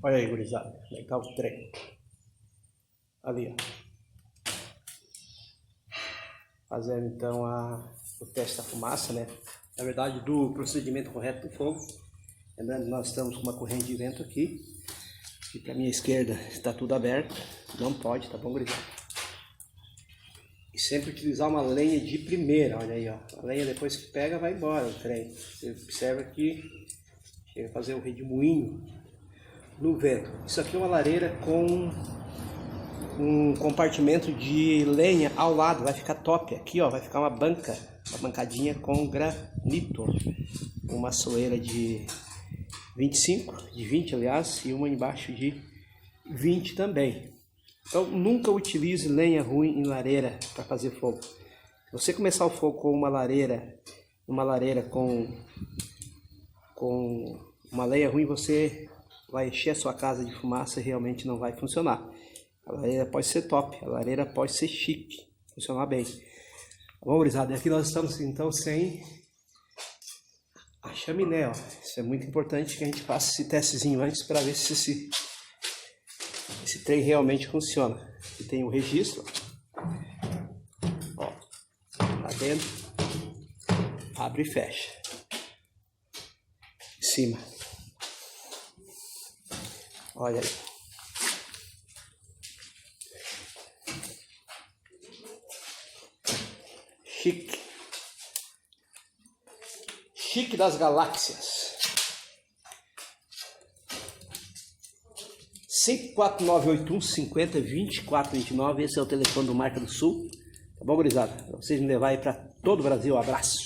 Olha aí, gurizada, legal o trem. Ali, ó. Fazendo então o teste da fumaça, né? Na verdade, do procedimento correto do fogo. Lembrando que nós estamos com uma corrente de vento aqui. E para minha esquerda está tudo aberto. Não pode, tá bom, gurizada? E sempre utilizar uma lenha de primeira, olha aí, ó. A lenha depois que pega vai embora o trem. Você observa que chega a fazer um redemoinho no vento. Isso aqui é uma lareira com um compartimento de lenha ao lado, vai ficar top. Aqui, ó, vai ficar uma banca, uma bancadinha com granito. Uma soeira de 25, de 20 aliás, e uma embaixo de 20 também. Então nunca utilize lenha ruim em lareira para fazer fogo. Se você começar o fogo com uma lareira com uma lenha ruim, você vai encher a sua casa de fumaça e realmente não vai funcionar. A lareira pode ser top, a lareira pode ser chique, funcionar bem. Tá bom, gurizada? E aqui nós estamos então sem a chaminé, ó. Isso é muito importante que a gente faça esse testezinho antes para ver se esse trem realmente funciona. Aqui tem o registro, ó, lá dentro, abre e fecha, em cima, olha aí. Chique. Chique das galáxias. 54981502429. Esse é o telefone do Marca do Sul. Tá bom, gurizada? Pra vocês me levarem para todo o Brasil. Um abraço.